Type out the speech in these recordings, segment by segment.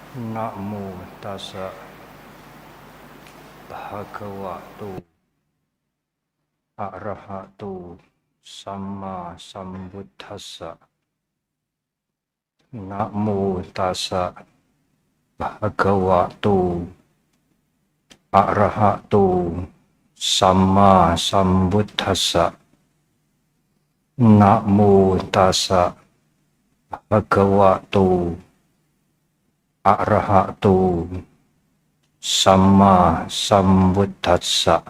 Namo tassa bhagavato arahato sama sambuddhassa. Namo tassa bhagavato arahato sama sambuddhassa. Namo tassa bhagavato arahato sama sambuddhassa.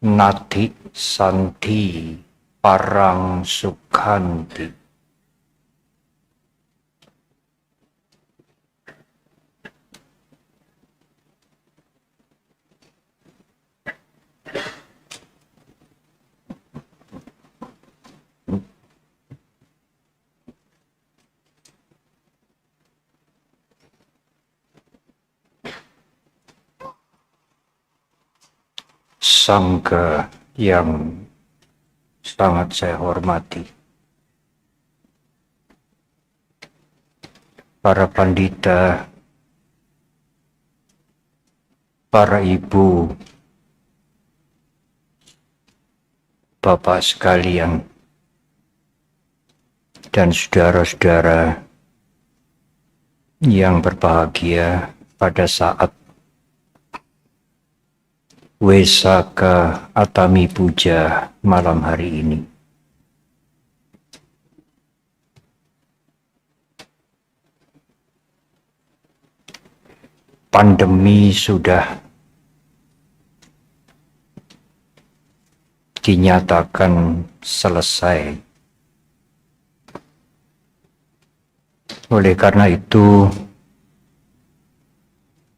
Nati santi parang sukhanti. Sangha yang sangat saya hormati, para pandita, para ibu, bapak sekalian, dan saudara-saudara yang berbahagia pada saat Wesaka Atami Puja malam hari ini. Pandemi sudah dinyatakan selesai. Oleh karena itu,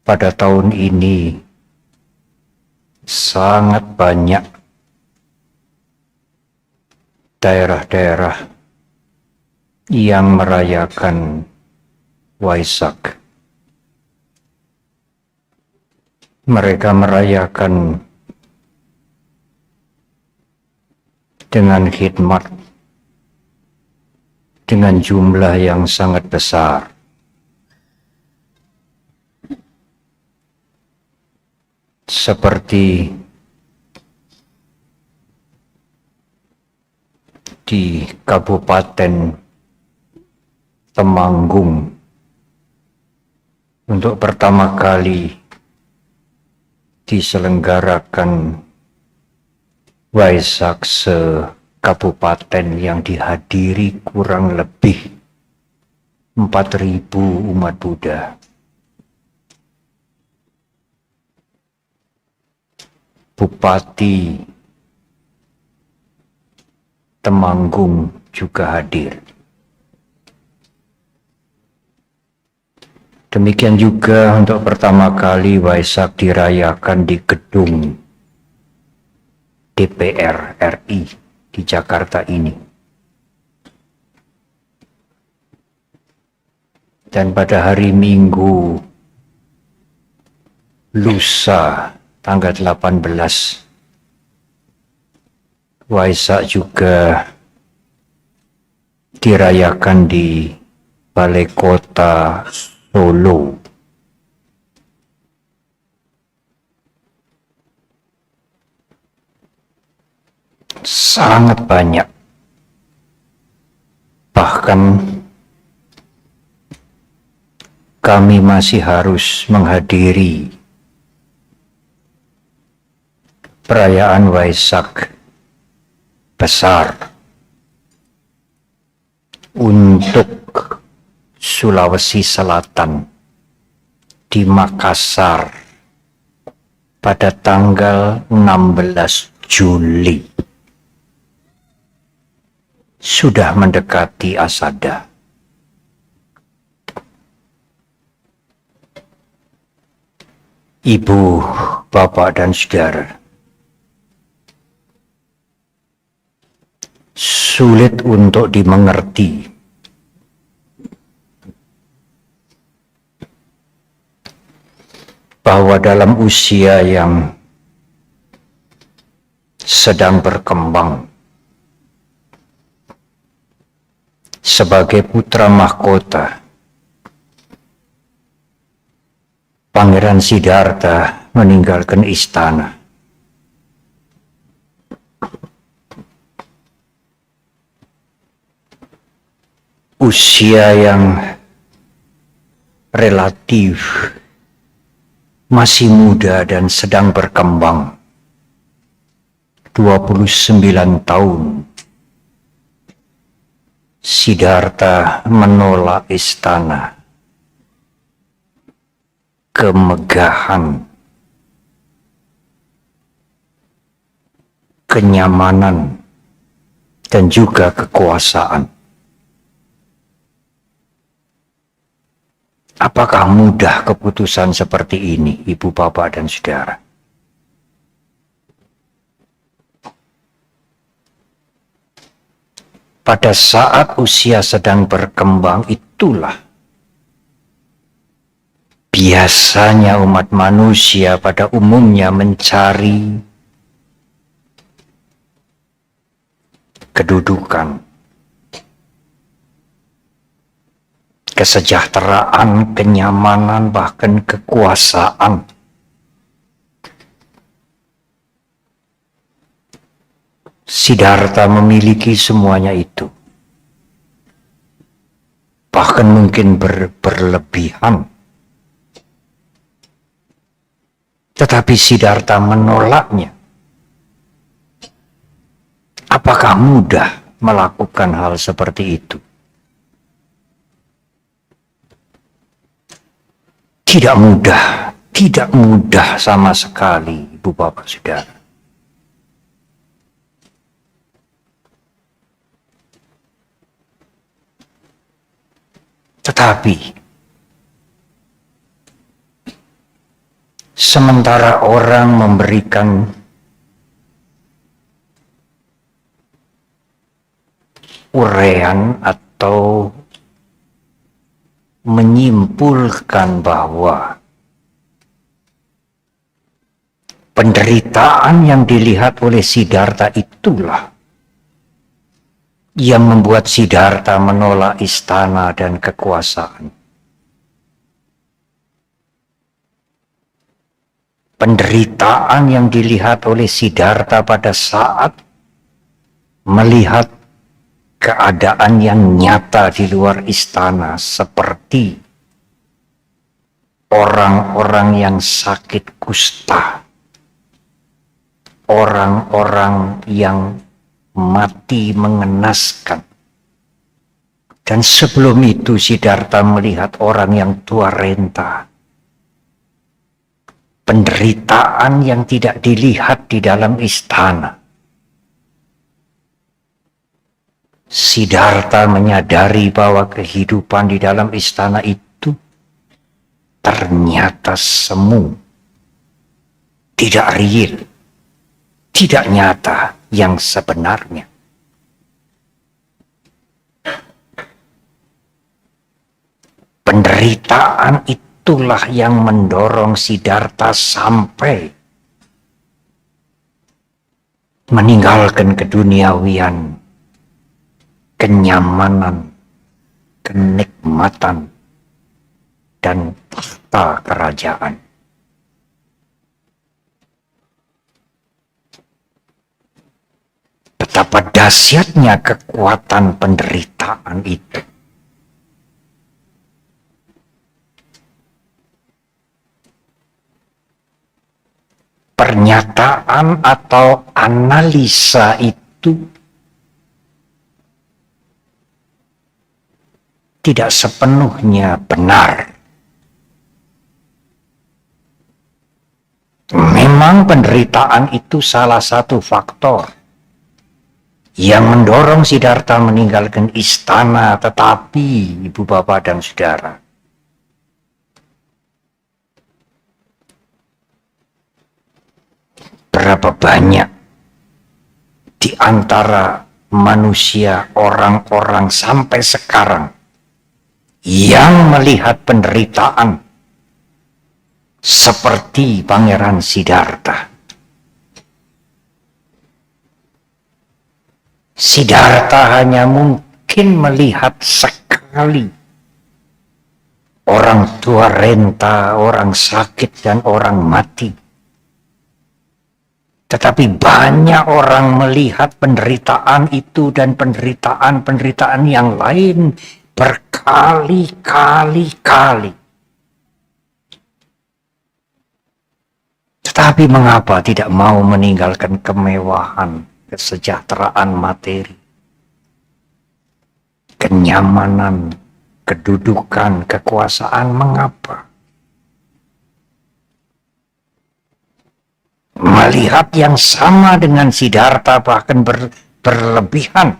pada tahun ini sangat banyak daerah-daerah yang merayakan Waisak. Mereka merayakan dengan khidmat, dengan jumlah yang sangat besar. Seperti di Kabupaten Temanggung, untuk pertama kali diselenggarakan Waisak se-kabupaten yang dihadiri kurang lebih 4.000 umat Buddha. Bupati Temanggung juga hadir. Demikian juga untuk pertama kali Waisak dirayakan di gedung DPR RI di Jakarta ini. Dan pada hari Minggu lusa tanggal 18, Waisak juga dirayakan di Balai Kota Solo. Sangat banyak. Bahkan kami masih harus menghadiri perayaan Waisak besar untuk Sulawesi Selatan di Makassar pada tanggal 16 Juli. Sudah mendekati Asada. Ibu, bapak, dan saudara, sulit untuk dimengerti bahwa dalam usia yang sedang berkembang sebagai putra mahkota Pangeran Siddhartha meninggalkan istana. Usia yang relatif masih muda dan sedang berkembang, 29 tahun. Siddhartha menolak istana, kemegahan, kenyamanan, dan juga kekuasaan. Apakah mudah keputusan seperti ini, Ibu, Bapak, dan Saudara? Pada saat usia sedang berkembang itulah biasanya umat manusia pada umumnya mencari kedudukan, kesejahteraan, kenyamanan, bahkan kekuasaan. Siddhartha memiliki semuanya itu. Bahkan mungkin berlebihan. Tetapi Siddhartha menolaknya. Apakah mudah melakukan hal seperti itu? Tidak mudah sama sekali, Ibu, Bapak, Saudara. Tetapi sementara orang memberikan uraian atau menyimpulkan bahwa penderitaan yang dilihat oleh Siddhartha itulah yang membuat Siddhartha menolak istana dan kekuasaan. Penderitaan yang dilihat oleh Siddhartha pada saat melihat keadaan yang nyata di luar istana, seperti orang-orang yang sakit kusta, orang-orang yang mati mengenaskan. Dan sebelum itu Siddhartha melihat orang yang tua renta. Penderitaan yang tidak dilihat di dalam istana. Siddhartha menyadari bahwa kehidupan di dalam istana itu ternyata semu, tidak real, tidak nyata yang sebenarnya. Penderitaan itulah yang mendorong Siddhartha sampai meninggalkan keduniawian, kenyamanan, kenikmatan, dan tahta kerajaan. Betapa dahsyatnya kekuatan penderitaan itu. Pernyataan atau analisa itu tidak sepenuhnya benar. Memang penderitaan itu salah satu faktor yang mendorong Siddhartha meninggalkan istana, tetapi Ibu, Bapak, dan Saudara, berapa banyak di antara manusia, orang-orang sampai sekarang yang melihat penderitaan seperti Pangeran Siddhartha. Siddhartha hanya mungkin melihat sekali orang tua renta, orang sakit, dan orang mati. Tetapi banyak orang melihat penderitaan itu dan penderitaan yang lain berkali-kali. Tetapi mengapa tidak mau meninggalkan kemewahan, kesejahteraan materi, kenyamanan, kedudukan, kekuasaan? Mengapa? Melihat yang sama dengan Siddhartha bahkan berlebihan,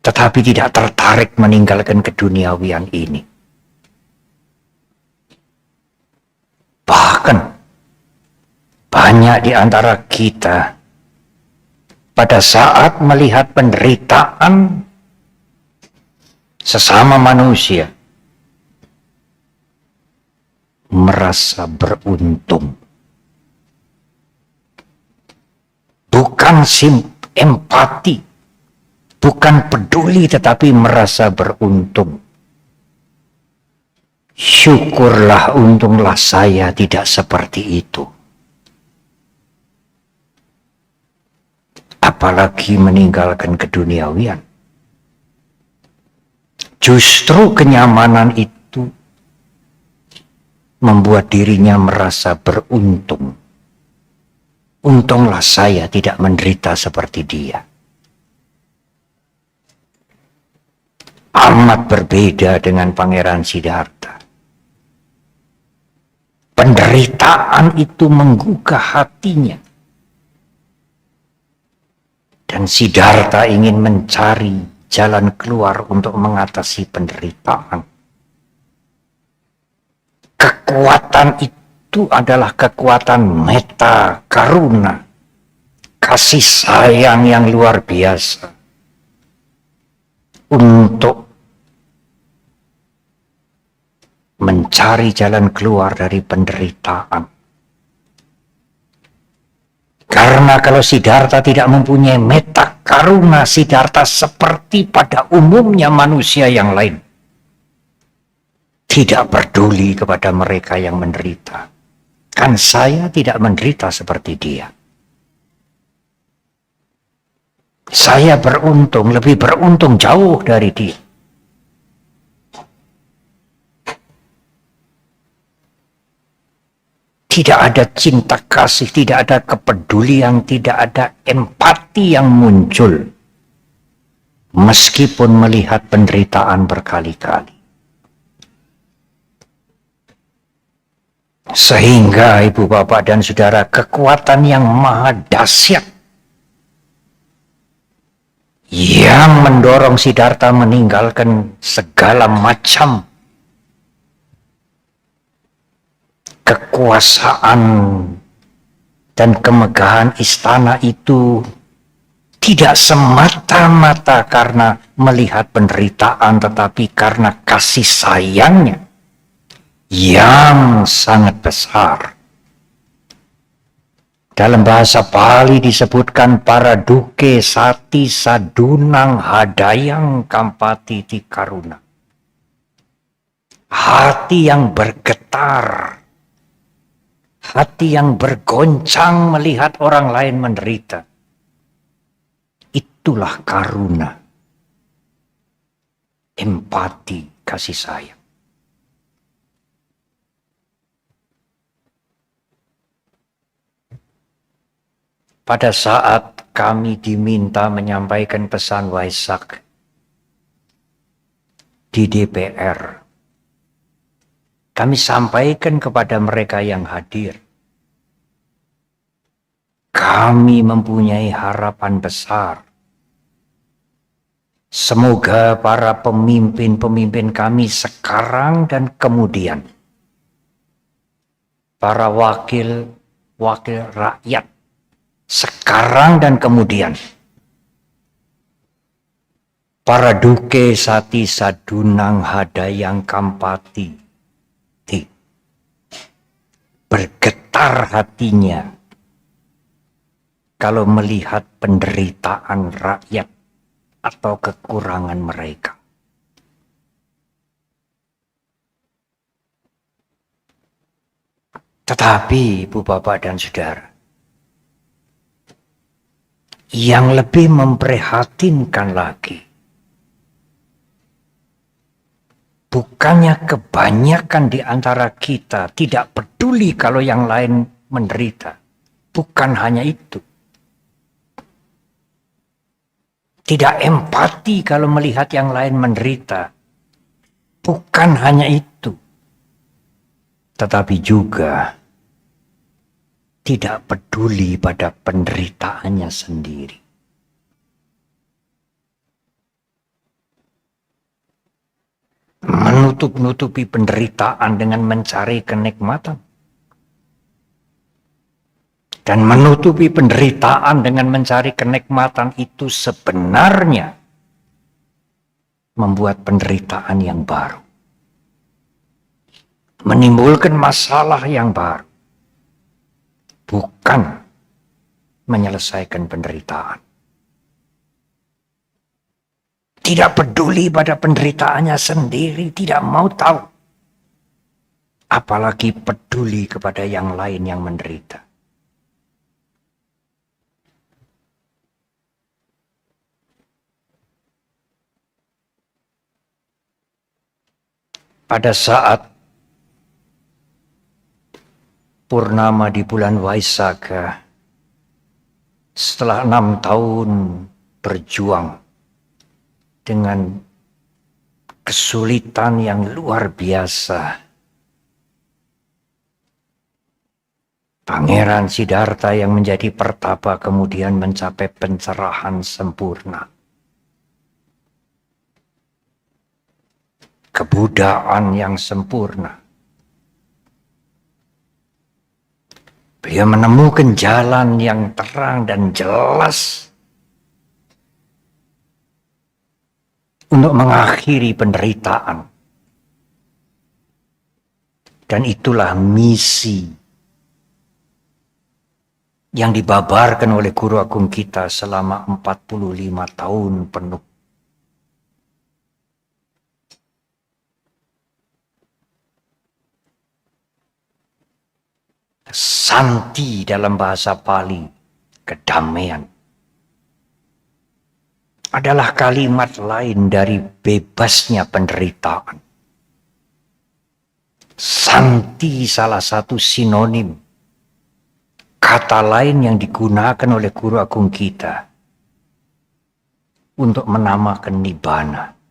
tetapi tidak tertarik meninggalkan keduniawian ini. Bahkan banyak di antara kita pada saat melihat penderitaan sesama manusia merasa beruntung. Bukan empati, bukan peduli, tetapi merasa beruntung. Syukurlah, untunglah saya tidak seperti itu. Apalagi meninggalkan keduniawian. Justru kenyamanan itu membuat dirinya merasa beruntung. Untunglah saya tidak menderita seperti dia. Amat berbeda dengan Pangeran Siddhartha. Penderitaan itu menggugah hatinya. Dan Siddhartha ingin mencari jalan keluar untuk mengatasi penderitaan. Kekuatan itu adalah kekuatan metta karuna, kasih sayang yang luar biasa untuk mencari jalan keluar dari penderitaan. Karena kalau Siddhartha tidak mempunyai metta karuna, Siddhartha seperti pada umumnya manusia yang lain, tidak peduli kepada mereka yang menderita. Kan saya tidak menderita seperti dia. Saya beruntung, lebih beruntung jauh dari dia. Tidak ada cinta kasih, tidak ada kepedulian, tidak ada empati yang muncul. Meskipun melihat penderitaan berkali-kali. Sehingga ibu bapak dan saudara, kekuatan yang maha dahsyat yang mendorong Siddhartha meninggalkan segala macam kekuasaan dan kemegahan istana itu tidak semata-mata karena melihat penderitaan, tetapi karena kasih sayangnya yang sangat besar. Dalam bahasa Pali disebutkan paraduke sati sadunang hadayang kampati ti karuna. Hati yang bergetar, hati yang bergoncang melihat orang lain menderita. Itulah karuna, empati, kasih sayang. Pada saat kami diminta menyampaikan pesan Waisak di DPR, kami sampaikan kepada mereka yang hadir. Kami mempunyai harapan besar. Semoga para pemimpin-pemimpin kami sekarang dan kemudian, para wakil rakyat sekarang dan kemudian, para duke sati sadunang hadayang kampati, bergetar hatinya kalau melihat penderitaan rakyat atau kekurangan mereka. Tetapi Ibu Bapak dan Saudara, yang lebih memprihatinkan lagi, bukannya kebanyakan di antara kita tidak peduli kalau yang lain menderita. Bukan hanya itu. Tidak empati kalau melihat yang lain menderita. Bukan hanya itu. Tetapi juga tidak peduli pada penderitaannya sendiri. Menutup-nutupi penderitaan dengan mencari kenikmatan. Dan menutupi penderitaan dengan mencari kenikmatan itu sebenarnya membuat penderitaan yang baru. Menimbulkan masalah yang baru. Bukan menyelesaikan penderitaan. Tidak peduli pada penderitaannya sendiri, tidak mau tahu. Apalagi peduli kepada yang lain yang menderita. Pada saat purnama di bulan Waisakha, setelah 6 tahun berjuang dengan kesulitan yang luar biasa, Pangeran Siddhartha yang menjadi pertapa kemudian mencapai pencerahan sempurna. Kebudaan yang sempurna. Beliau menemukan jalan yang terang dan jelas untuk mengakhiri penderitaan. Dan itulah misi yang dibabarkan oleh Guru Agung kita selama 45 tahun penuh. Santi dalam bahasa Pali, kedamaian, adalah kalimat lain dari bebasnya penderitaan. Santi salah satu sinonim, kata lain yang digunakan oleh Guru Agung kita untuk menamakan Nibbana.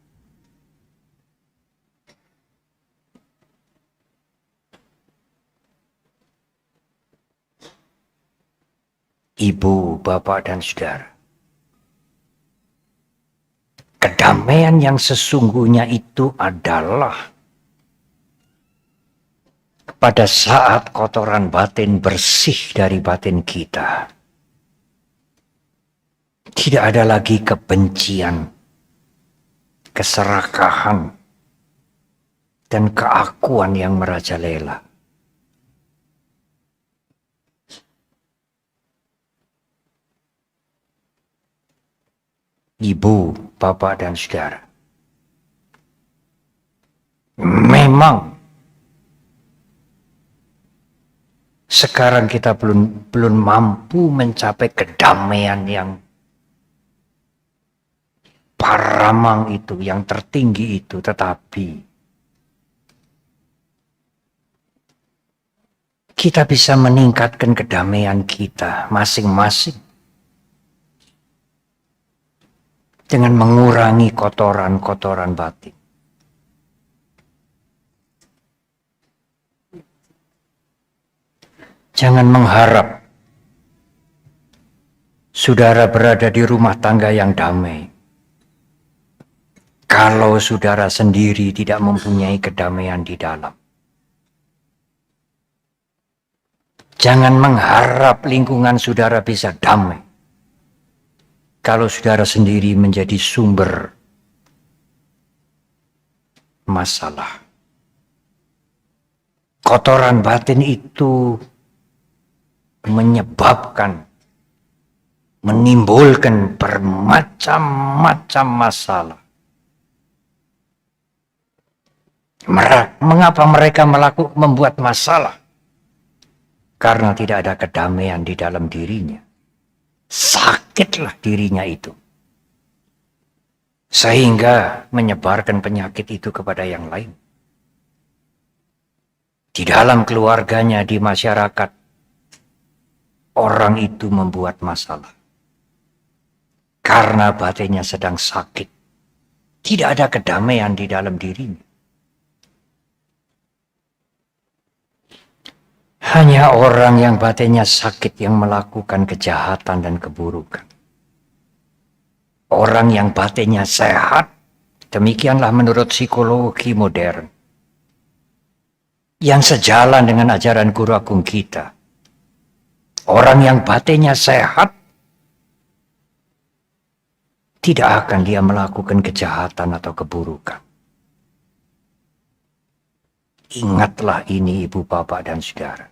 Ibu, Bapak, dan Saudara, kedamaian yang sesungguhnya itu adalah pada saat kotoran batin bersih dari batin kita. Tidak ada lagi kebencian, keserakahan, dan keakuan yang merajalela. Ibu, Bapak, dan Saudara, memang sekarang kita belum mampu mencapai kedamaian yang paramang itu, yang tertinggi itu, tetapi kita bisa meningkatkan kedamaian kita masing-masing dengan mengurangi kotoran-kotoran batin. Jangan mengharap saudara berada di rumah tangga yang damai kalau saudara sendiri tidak mempunyai kedamaian di dalam. Jangan mengharap lingkungan saudara bisa damai kalau saudara sendiri menjadi sumber masalah. Kotoran batin itu menyebabkan, menimbulkan bermacam-macam masalah. Mengapa mereka membuat masalah? karena tidak ada kedamaian di dalam dirinya. Sakitlah dirinya itu, sehingga menyebarkan penyakit itu kepada yang lain. Di dalam keluarganya, di masyarakat, orang itu membuat masalah. Karena batinnya sedang sakit. Tidak ada kedamaian di dalam dirinya. Hanya orang yang batinnya sakit yang melakukan kejahatan dan keburukan. Orang yang batinnya sehat, demikianlah menurut psikologi modern, yang sejalan dengan ajaran Guru Agung kita. Orang yang batinnya sehat, tidak akan dia melakukan kejahatan atau keburukan. Ingatlah ini ibu, bapak, dan saudara.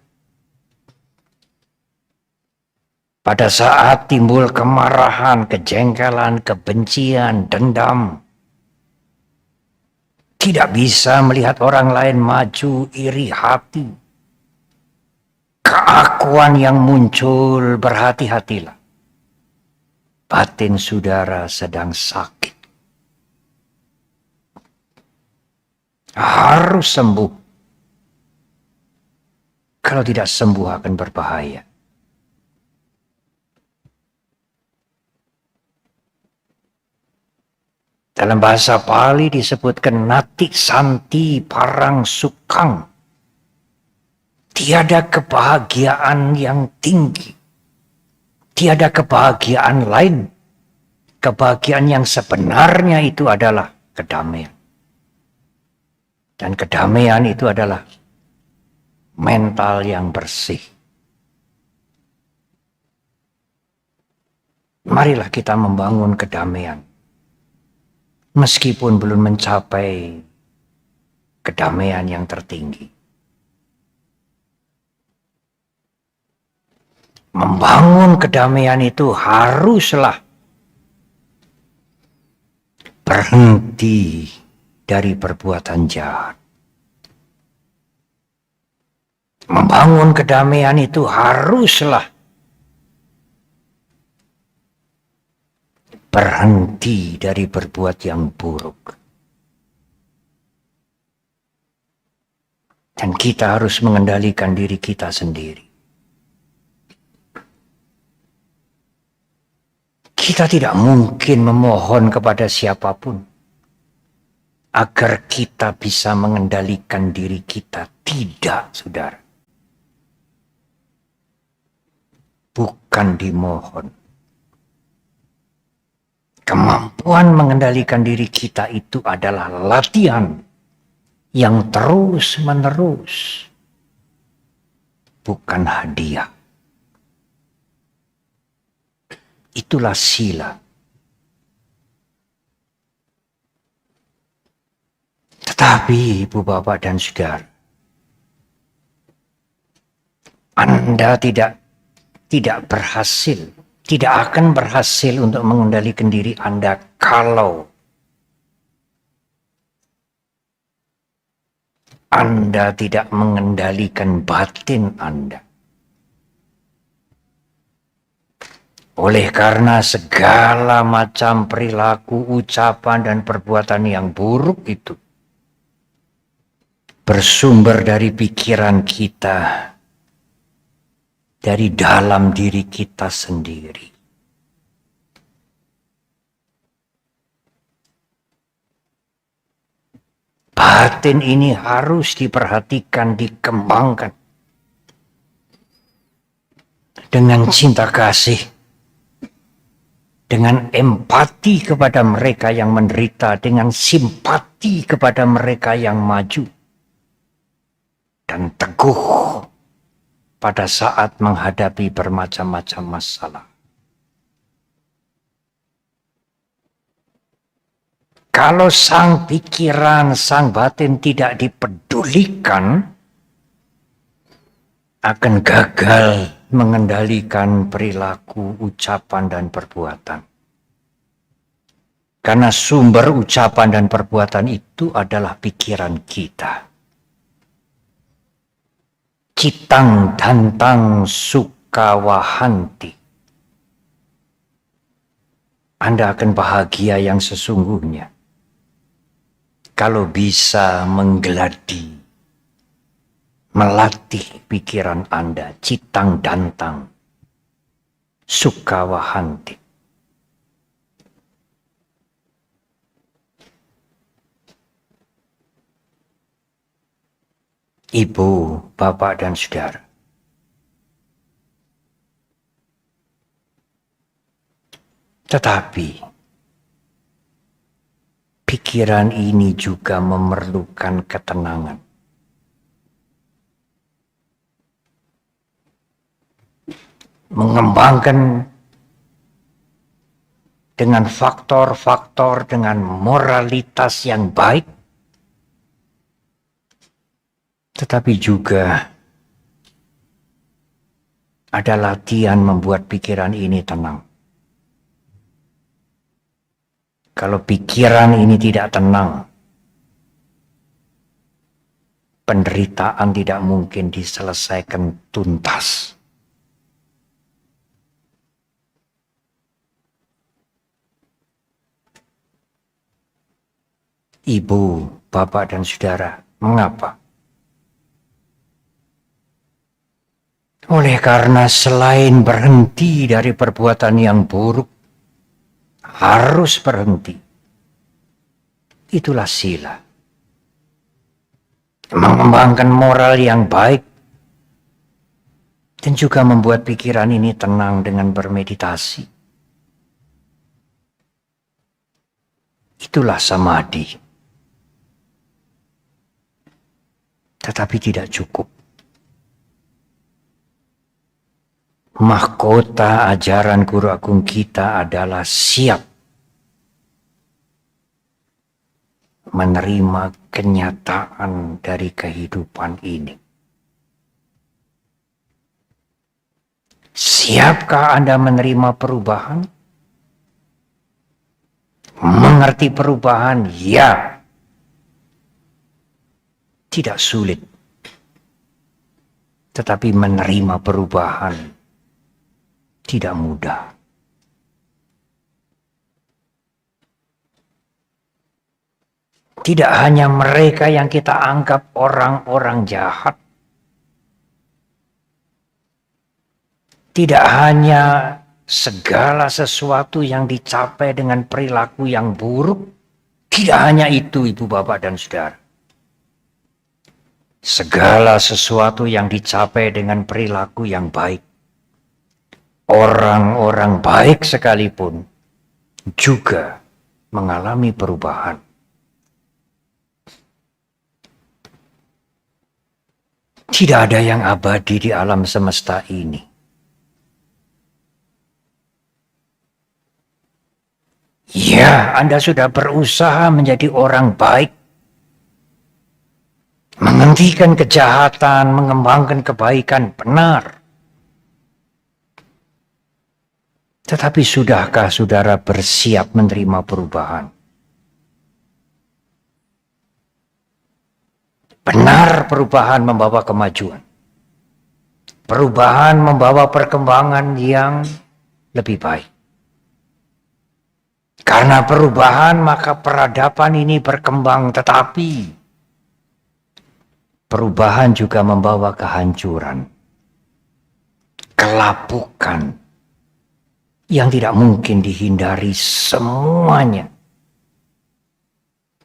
Pada saat timbul kemarahan, kejengkelan, kebencian, dendam, tidak bisa melihat orang lain maju, iri hati. Keakuan yang muncul, berhati-hatilah. Batin saudara sedang sakit. Harus sembuh. Kalau tidak sembuh akan berbahaya. Dalam bahasa Pali disebutkan nati santi parang sukang. Tiada kebahagiaan yang tinggi. Tiada kebahagiaan lain. Kebahagiaan yang sebenarnya itu adalah kedamaian. Dan kedamaian itu adalah mental yang bersih. Marilah kita membangun kedamaian. Meskipun belum mencapai kedamaian yang tertinggi. Membangun kedamaian itu haruslah berhenti dari perbuatan jahat. Membangun kedamaian itu haruslah berhenti dari berbuat yang buruk. Dan kita harus mengendalikan diri kita sendiri. Kita tidak mungkin memohon kepada siapapun agar kita bisa mengendalikan diri kita. Tidak, saudara. Bukan dimohon. Kemampuan mengendalikan diri kita itu adalah latihan yang terus-menerus. Bukan hadiah. Itulah sila. Tetapi ibu, bapak, dan saudara, Anda tidak berhasil, tidak akan berhasil untuk mengendalikan diri Anda kalau Anda tidak mengendalikan batin Anda. Oleh karena segala macam perilaku, ucapan, dan perbuatan yang buruk itu bersumber dari pikiran kita, dari dalam diri kita sendiri. Batin ini harus diperhatikan, dikembangkan dengan cinta kasih, dengan empati kepada mereka yang menderita, dengan simpati kepada mereka yang maju, dan teguh pada saat menghadapi bermacam-macam masalah. Kalau sang pikiran, sang batin tidak dipedulikan, akan gagal mengendalikan perilaku, ucapan, dan perbuatan. Karena sumber ucapan dan perbuatan itu adalah pikiran kita. Citang dantang sukawahanti. Anda akan bahagia yang sesungguhnya kalau bisa menggeladi, melatih pikiran Anda, citang dantang sukawahanti. Ibu, bapak, dan saudara, tetapi pikiran ini juga memerlukan ketenangan. Mengembangkan dengan faktor-faktor, dengan moralitas yang baik, tetapi juga ada latihan membuat pikiran ini tenang. Kalau pikiran ini tidak tenang, penderitaan tidak mungkin diselesaikan tuntas. Ibu, bapak, dan saudara, mengapa? Oleh karena selain berhenti dari perbuatan yang buruk, harus berhenti. Itulah sila. Mengembangkan moral yang baik dan juga membuat pikiran ini tenang dengan bermeditasi. Itulah samadhi. Tetapi tidak cukup. Mahkota ajaran Guru Agung kita adalah siap menerima kenyataan dari kehidupan ini. Siapkah Anda menerima perubahan? Mengerti perubahan? Ya. Tidak sulit. Tetapi menerima perubahan tidak mudah. Tidak hanya mereka yang kita anggap orang-orang jahat. Tidak hanya segala sesuatu yang dicapai dengan perilaku yang buruk. Tidak hanya itu, ibu, bapak, dan saudara. Segala sesuatu yang dicapai dengan perilaku yang baik. Orang-orang baik sekalipun juga mengalami perubahan. Tidak ada yang abadi di alam semesta ini. Ya, Anda sudah berusaha menjadi orang baik, menghentikan kejahatan, mengembangkan kebaikan, benar. Tetapi sudahkah saudara bersiap menerima perubahan? Benar, perubahan membawa kemajuan. Perubahan membawa perkembangan yang lebih baik. Karena perubahan maka peradaban ini berkembang, tetapi perubahan juga membawa kehancuran, kelapukan, yang tidak mungkin dihindari semuanya.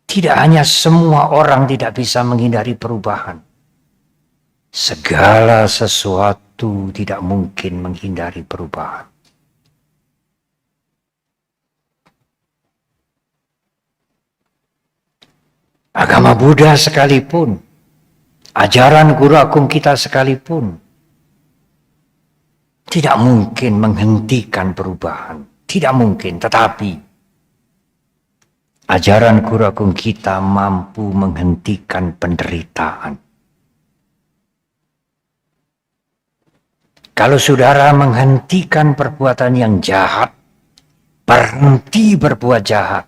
Tidak hanya semua orang tidak bisa menghindari perubahan. Segala sesuatu tidak mungkin menghindari perubahan. Agama Buddha sekalipun, ajaran Guru Agung kita sekalipun, tidak mungkin menghentikan perubahan. Tidak mungkin, tetapi ajaran Guru Agung kita mampu menghentikan penderitaan. Kalau saudara menghentikan perbuatan yang jahat, berhenti berbuat jahat,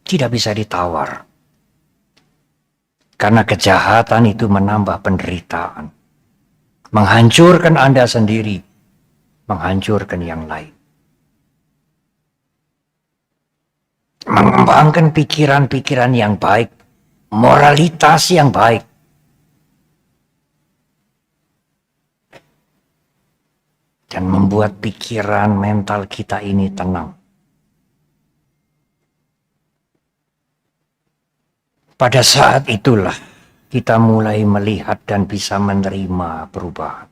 tidak bisa ditawar. Karena kejahatan itu menambah penderitaan. menghancurkan Anda sendiri, menghancurkan yang lain. Mengembangkan pikiran-pikiran yang baik, moralitas yang baik. Dan membuat pikiran mental kita ini tenang. Pada saat itulah kita mulai melihat dan bisa menerima perubahan.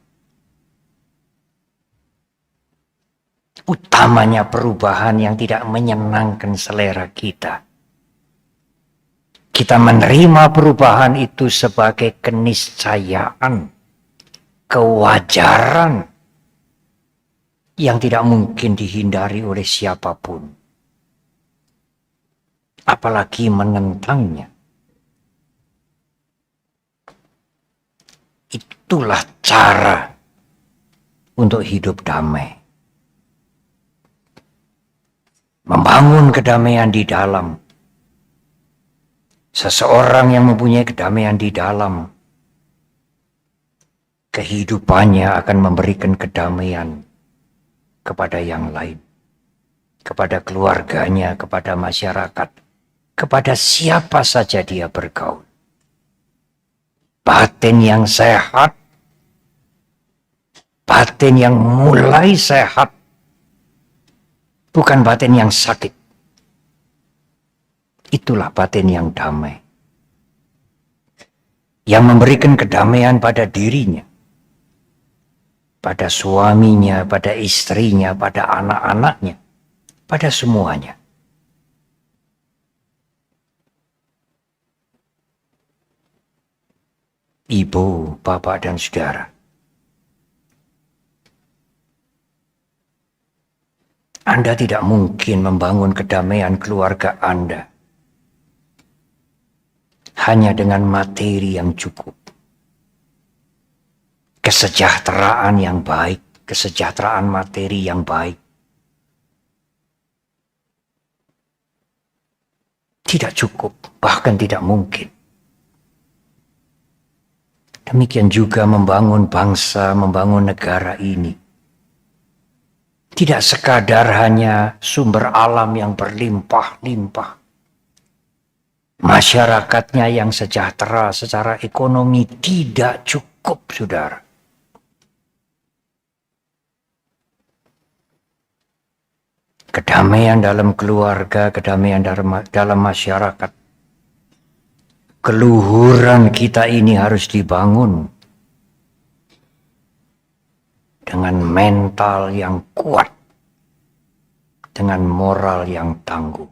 Utamanya perubahan yang tidak menyenangkan selera kita. Kita menerima perubahan itu sebagai keniscayaan, kewajaran yang tidak mungkin dihindari oleh siapapun. Apalagi menentangnya. Itulah cara untuk hidup damai. Membangun kedamaian di dalam. Seseorang yang mempunyai kedamaian di dalam, kehidupannya akan memberikan kedamaian kepada yang lain, kepada keluarganya, kepada masyarakat, kepada siapa saja dia bergaul. Batin yang sehat, batin yang mulai sehat, bukan batin yang sakit. Itulah batin yang damai. Yang memberikan kedamaian pada dirinya, pada suaminya, pada istrinya, pada anak-anaknya, pada semuanya. Ibu, bapak, dan saudara. Anda tidak mungkin membangun kedamaian keluarga Anda hanya dengan materi yang cukup. Kesejahteraan yang baik, kesejahteraan materi yang baik. Tidak cukup, bahkan tidak mungkin. Demikian juga membangun bangsa, membangun negara ini. Tidak sekadar hanya sumber alam yang berlimpah-limpah. Masyarakatnya yang sejahtera secara ekonomi tidak cukup, saudara. Kedamaian dalam keluarga, kedamaian dalam masyarakat. Keluhuran kita ini harus dibangun dengan mental yang kuat, dengan moral yang tangguh.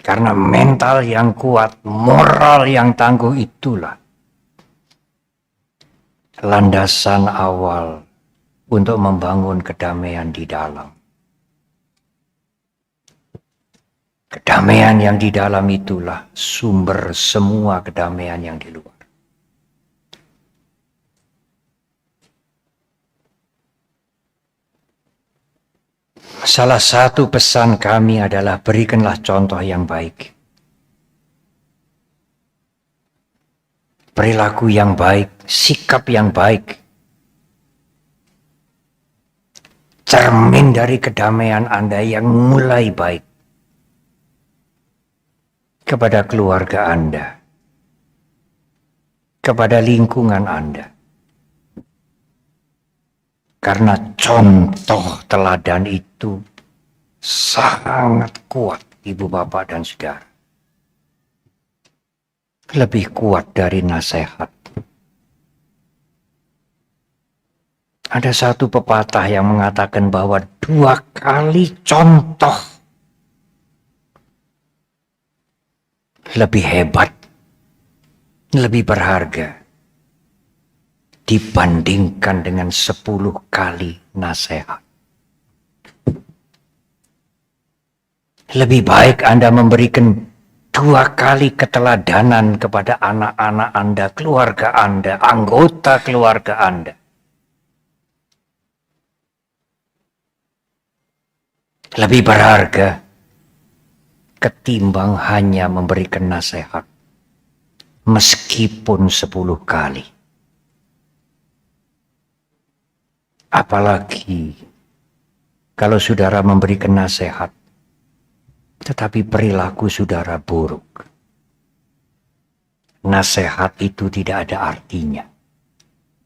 Karena mental yang kuat, moral yang tangguh itulah landasan awal untuk membangun kedamaian di dalam. Kedamaian yang di dalam itulah sumber semua kedamaian yang di luar. Salah satu pesan kami adalah berikanlah contoh yang baik. Perilaku yang baik, sikap yang baik. Cermin dari kedamaian Anda yang mulai baik. Kepada keluarga Anda, kepada lingkungan Anda. Karena contoh teladan itu sangat kuat, ibu, bapak, dan saudara. Lebih kuat dari nasihat. Ada satu pepatah yang mengatakan bahwa 2 kali contoh lebih hebat, lebih berharga dibandingkan dengan 10 kali nasihat. Lebih baik Anda memberikan 2 kali keteladanan kepada anak-anak Anda, keluarga Anda, anggota keluarga Anda. Lebih berharga ketimbang hanya memberikan nasihat meskipun 10 kali. Apalagi kalau saudara memberikan nasihat, tetapi perilaku saudara buruk. Nasihat itu tidak ada artinya.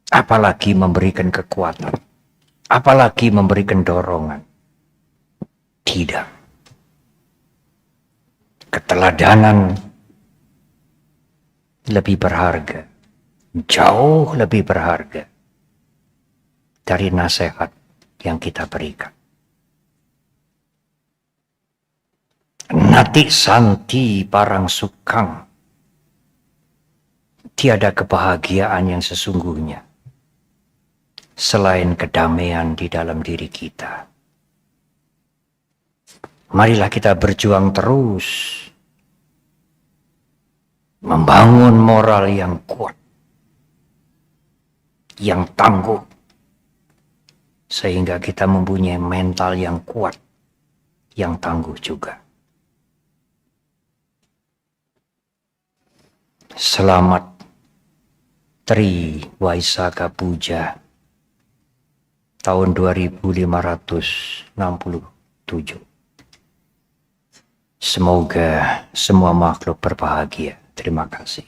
Apalagi memberikan kekuatan. Apalagi memberikan dorongan. Tidak. Keteladanan lebih berharga. Jauh lebih berharga dari nasihat yang kita berikan. Nati santi parang sukang. Tiada kebahagiaan yang sesungguhnya selain kedamaian di dalam diri kita. Marilah kita berjuang terus membangun moral yang kuat, yang tangguh, sehingga kita mempunyai mental yang kuat, yang tangguh juga. Selamat Tri Waisaka Puja tahun 2567. Semoga semua makhluk berbahagia. Terima kasih.